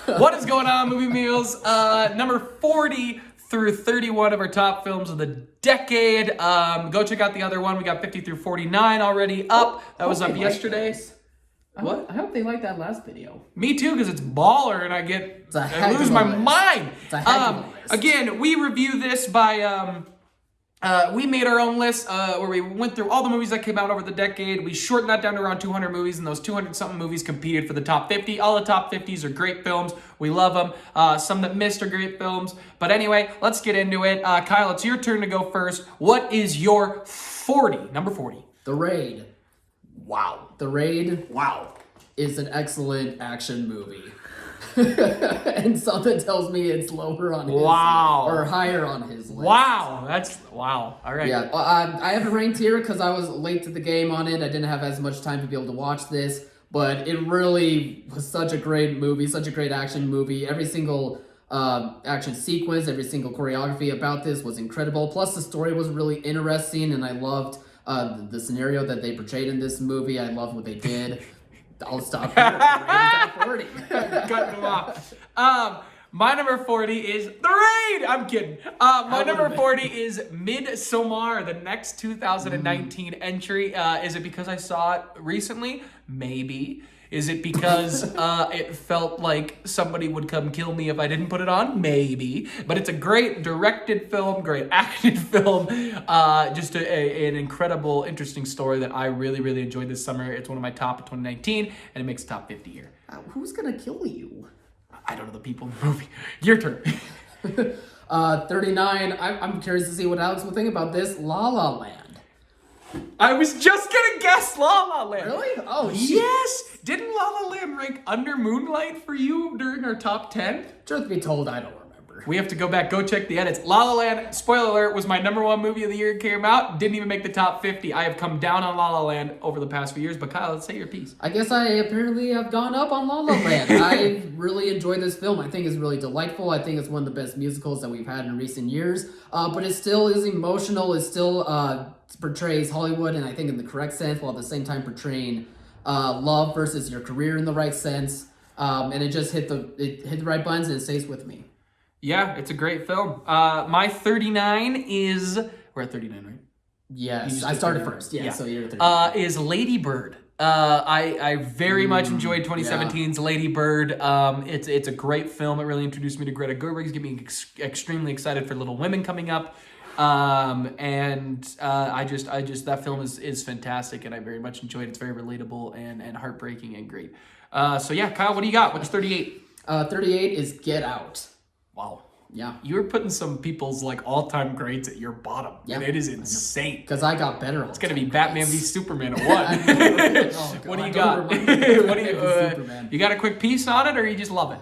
What is going on, Movie Meals? Number 40 through 31 of our top films of the decade. Go check out the other one. We got 50 through 49 already up. That was up yesterday. What? I hope they like that last video. Me too, because it's baller and I lose my mind. It's a heck of a list. Again, we review this by we made our own list where we went through all the movies that came out over the decade. We shortened that down to around 200 movies, and those 200-something movies competed for the top 50. All the top 50s are great films. We love them. Some that missed are great films. But anyway, let's get into it. Kyle, it's your turn to go first. What is your 40? Number 40. The Raid. Wow. The Raid. Wow. Is an excellent action movie. And something tells me it's lower on his or higher on his list. Wow, that's wow. All right. Yeah, I have it ranked here because I was late to the game on it. I didn't have as much time to be able to watch this, but it really was such a great movie, such a great action movie. Every single action sequence, every single choreography about this was incredible. Plus, the story was really interesting, and I loved the scenario that they portrayed in this movie. I loved what they did. I'll stop here. At 40. Cutting them off. My number 40 is The Raid. I'm kidding. My number 40 is Midsommar, the next 2019 entry. Is it because I saw it recently? Maybe. Is it because it felt like somebody would come kill me if I didn't put it on? Maybe. But it's a great directed film, great acted film. Just an incredible, interesting story that I really, really enjoyed this summer. It's one of my top of 2019, and it makes top 50 here. Who's going to kill you? I don't know the people in the movie. Your turn. 39. I'm curious to see what Alex will think about this. La La Land. I was just gonna guess La La Land. Really? Oh, shit. Yes! Didn't La La Land rank under Moonlight for you during our top 10? Truth be told, I don't remember. We have to go back, go check the edits. La La Land, spoiler alert, was my number one movie of the year it came out. Didn't even make the top 50. I have come down on La La Land over the past few years, but Kyle, let's say your piece. I guess I apparently have gone up on La La Land. I really enjoyed this film. I think it's really delightful. I think it's one of the best musicals that we've had in recent years. But it still is emotional. It still portrays Hollywood, and I think in the correct sense, while at the same time portraying love versus your career in the right sense. And it just hit the right buttons, and it stays with me. Yeah, it's a great film. My 39 is... We're at 39, right? Yes, I started first. Yeah, so you're at 39. Is Lady Bird. I very much enjoyed 2017's Lady Bird. It's a great film. It really introduced me to Greta Gerwig. Get me extremely excited for Little Women coming up. I just that film is fantastic, and I very much enjoyed it. It's very relatable and heartbreaking and great. So yeah, Kyle, what do you got? What's 38? 38 is Get Out. Wow. Yeah. You were putting some people's all-time grades at your bottom. Yeah. And it is insane. Because I got better. It's going to be Batman v Superman at what? What do you got? You got a quick piece on it, or you just love it?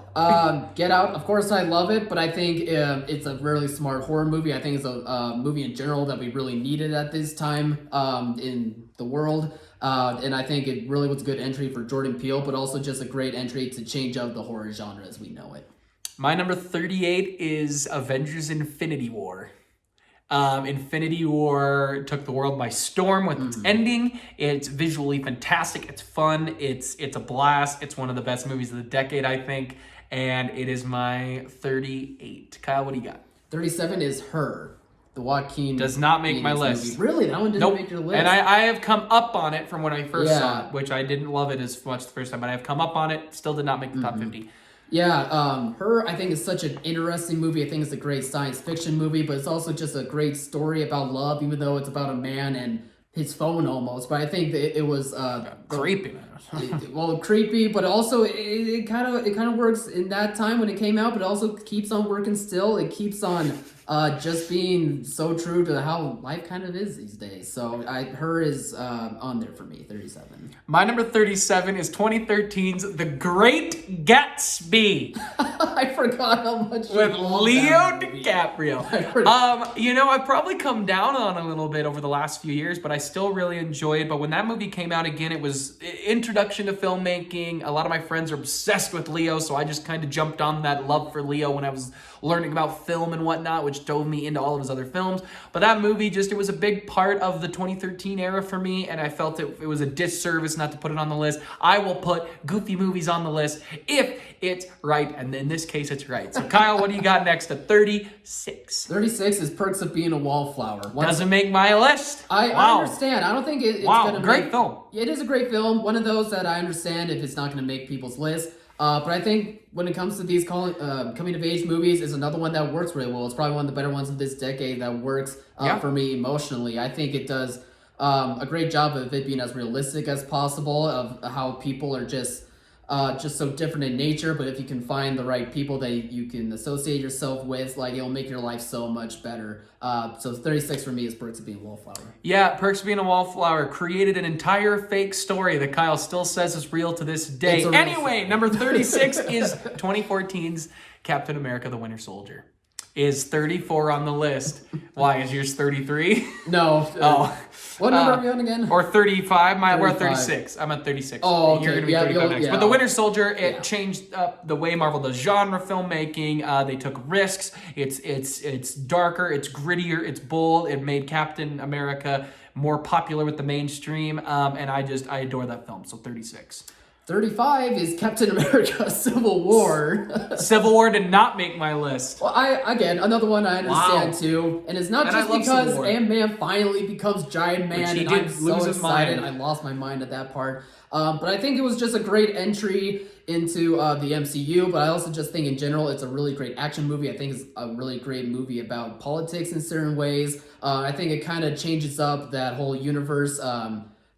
Get Out, of course I love it, but I think it's a really smart horror movie. I think it's a movie in general that we really needed at this time in the world. And I think it really was a good entry for Jordan Peele, but also just a great entry to change up the horror genre as we know it. My number 38 is Avengers Infinity War. Infinity War took the world by storm with its ending. It's visually fantastic. It's fun. It's a blast. It's one of the best movies of the decade, I think. And it is my 38. Kyle, what do you got? 37 is Her. The Joaquin does not make my list. Movie. Really? That one didn't make your list? And I have come up on it from when I first saw it, which I didn't love it as much the first time, but I have come up on it. Still did not make the top 50. Yeah, Her, I think, is such an interesting movie. I think it's a great science fiction movie, but it's also just a great story about love, even though it's about a man and his phone almost. But I think that it was creepy. Creepy, but also it kind of works in that time when it came out, but it also keeps on working still. It keeps on just being so true to how life kind of is these days. So Her is on there for me, 37. My number 37 is 2013's The Great Gatsby. I forgot how much with Leo DiCaprio. I've probably come down on a little bit over the last few years, but I still really enjoy it. But when that movie came out again, it was introduction to filmmaking. A lot of my friends are obsessed with Leo, so I just kind of jumped on that love for Leo when I was learning about film and whatnot, which dove me into all of his other films. But that movie it was a big part of the 2013 era for me, and I felt it was a disservice not to put it on the list. I will put goofy movies on the list if it's right. And in this case, it's right. So Kyle, what do you got next at 36? 36 is Perks of Being a Wallflower. Doesn't make my list. I understand. I don't think it's going to great film. It is a great film. One of those that I understand if it's not going to make people's list. But I think when it comes to these coming-of-age movies, it's another one that works really well. It's probably one of the better ones of this decade that works for me emotionally. I think it does a great job of it being as realistic as possible, of how people are just so different in nature, but if you can find the right people that you can associate yourself with, like, it'll make your life so much better. So 36 for me is Perks of Being a Wallflower. Yeah, Perks of Being a Wallflower created an entire fake story that Kyle still says is real to this day. Anyway, number 36 is 2014's Captain America: The Winter Soldier. Is 34 on the list. Why, is yours 33? No. What number are we on again? Or 35. We're at 36. I'm at 36. Oh, okay. You're going to be 35 next. But The Winter Soldier, it changed up the way Marvel does genre filmmaking. They took risks. It's darker. It's grittier. It's bold. It made Captain America more popular with the mainstream. And I adore that film. So 36. 35 is Captain America: Civil War. Civil War did not make my list. Well, another one I understand too, and it's not just because Ant-Man finally becomes Giant Man, and I'm so excited. I lost my mind at that part. But I think it was just a great entry into the MCU, but I also just think in general it's a really great action movie. I think it's a really great movie about politics in certain ways. I think it kind of changes up that whole universe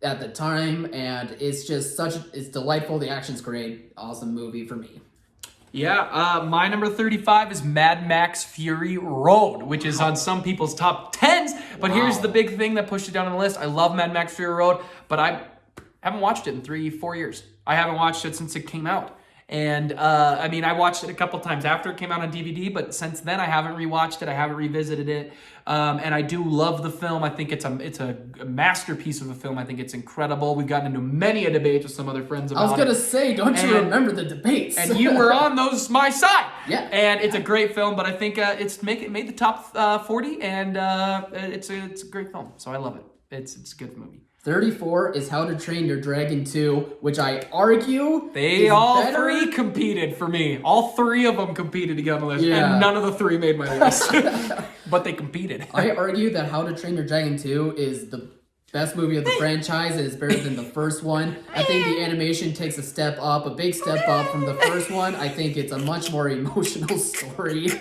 at the time, and it's just it's delightful. The action's great. Awesome movie for me. Yeah, my number 35 is Mad Max Fury Road, which is on some people's top 10s. But here's the big thing that pushed it down on the list. I love Mad Max Fury Road, but I haven't watched it in 3-4 years. I haven't watched it since it came out. And I watched it a couple times after it came out on DVD, but since then I haven't rewatched it. I haven't revisited it. And I do love the film. I think it's a masterpiece of a film. I think it's incredible. We've gotten into many a debate with some other friends about it. I was going to say, don't you remember the debates? And you were on my side. Yeah. And it's a great film, but I think it made the top 40, and it's a great film. So I love it. It's a good movie. 34 is How to Train Your Dragon 2, which I argue they all three competed for me. All three of them competed to get on the list, and none of the three made my list. But they competed. I argue that How to Train Your Dragon 2 is the best movie of the franchise. It is better than the first one. I think the animation takes a big step up from the first one. I think it's a much more emotional story.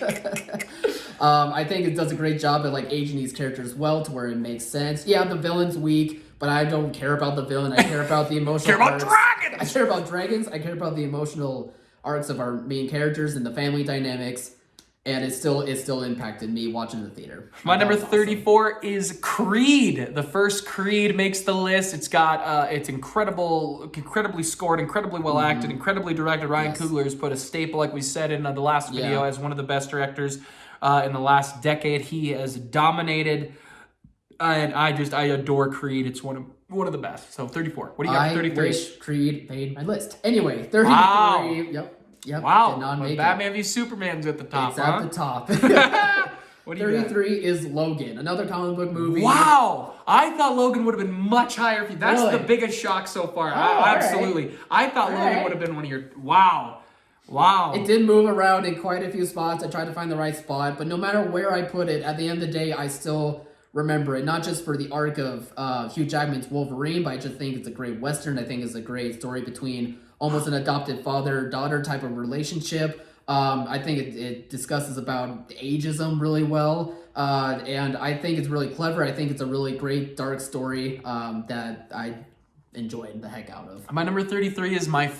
I think it does a great job at aging these characters well to where it makes sense. Yeah, the villain's weak, but I don't care about the villain. I care about the emotional arcs. Dragons! I care about dragons. I care about the emotional arcs of our main characters and the family dynamics. And it still impacted me watching the theater. My number 34 is Creed. The first Creed makes the list. It's got it's incredibly scored, incredibly well acted, incredibly directed. Ryan Coogler has put a staple, like we said in the last video, as one of the best directors in the last decade. He has dominated, and I adore Creed. It's one of the best. So 34. What do you got for 33? I wish Creed made my list. Anyway, 33. Wow. Yep. Wow. Did not make Batman v Superman's at the top. It's at the top. What do you 33 is Logan, another comic book movie. Wow. I thought Logan would have been much higher for you. That's the biggest shock so far. Absolutely. Right. I thought Logan would have been one of your... Wow. It did move around in quite a few spots. I tried to find the right spot, but no matter where I put it, at the end of the day, I still remember it. Not just for the arc of Hugh Jackman's Wolverine, but I just think it's a great Western. I think it's a great story between almost an adopted father-daughter type of relationship. I think it discusses about ageism really well. And I think it's really clever. I think it's a really great dark story that I enjoyed the heck out of. My number 33 is my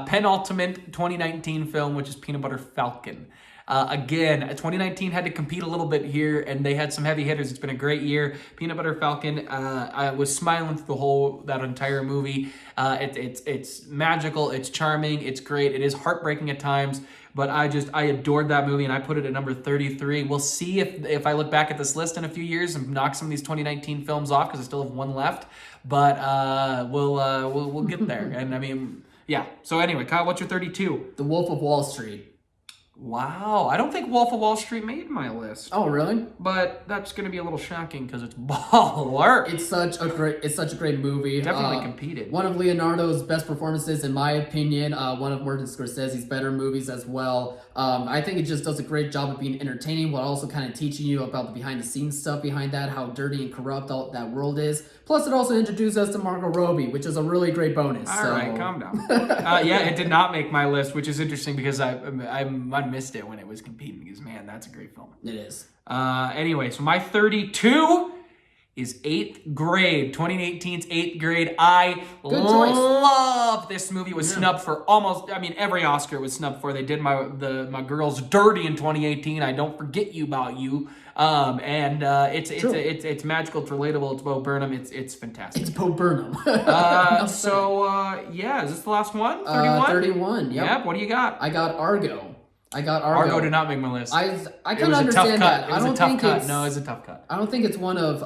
penultimate 2019 film, which is Peanut Butter Falcon. Again, 2019 had to compete a little bit here, and they had some heavy hitters. It's been a great year. Peanut Butter Falcon, I was smiling through that entire movie. It's magical, it's charming, it's great. It is heartbreaking at times, but I adored that movie, and I put it at number 33. We'll see if I look back at this list in a few years and knock some of these 2019 films off, because I still have one left. But we'll get there. And yeah. So anyway, Kyle, what's your 32? The Wolf of Wall Street. Wow, I don't think Wolf of Wall Street made my list. Oh, really? But that's going to be a little shocking because it's baller. It's such a great movie. Definitely competed. One of Leonardo's best performances, in my opinion. One of Martin Scorsese's better movies as well. I think it just does a great job of being entertaining, while also kind of teaching you about the behind-the-scenes stuff behind that, how dirty and corrupt all that world is. Plus, it also introduced us to Margot Robbie, which is a really great bonus. All right, calm down. Yeah, it did not make my list, which is interesting because I missed it when it was competing because, man, that's a great film. It is. Anyway, so my 32 is 8th Grade, 2018's 8th Grade. I love this movie. It was snubbed for every Oscar it was snubbed for. They did my girls dirty in 2018. I Don't Forget You About You. It's magical, it's relatable, it's Bo Burnham, it's fantastic. It's Bo Burnham. Is this the last one? 31? 31, Yep, what do you got? I got Argo. Argo did not make my list. I kind of understand that. It was a tough cut. No, it was a tough cut. I don't think it's one of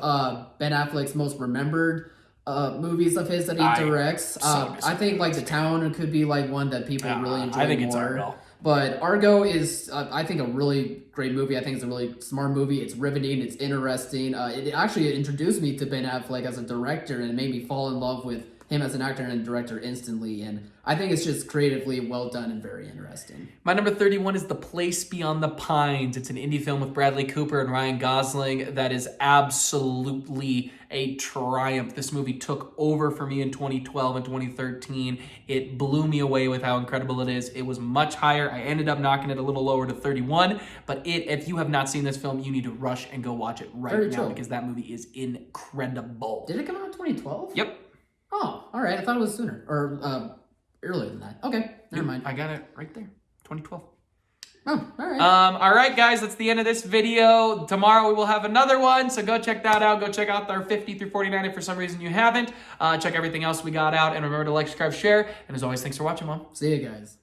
Ben Affleck's most remembered movies of his that he directs. I think like The Town could be like one that people really enjoy more. I think it's Argo. But Argo is, I think, a really great movie. I think it's a really smart movie. It's riveting. It's interesting. It actually introduced me to Ben Affleck as a director, and it made me fall in love with him as an actor and director instantly. And I think it's just creatively well done and very interesting. My number 31 is The Place Beyond the Pines. It's an indie film with Bradley Cooper and Ryan Gosling that is absolutely a triumph. This movie took over for me in 2012 and 2013. It blew me away with how incredible it is. It was much higher. I ended up knocking it a little lower to 31. But if you have not seen this film, you need to rush and go watch it right now because that movie is incredible. Did it come out in 2012? Yep. Oh, all right. I thought it was sooner or earlier than that. Okay, never mind. I got it right there, 2012. Oh, all right. All right, guys, that's the end of this video. Tomorrow we will have another one, so go check that out. Go check out our 50 through 49 if for some reason you haven't. Check everything else we got out, and remember to like, subscribe, share. And as always, thanks for watching, Mom. See you guys.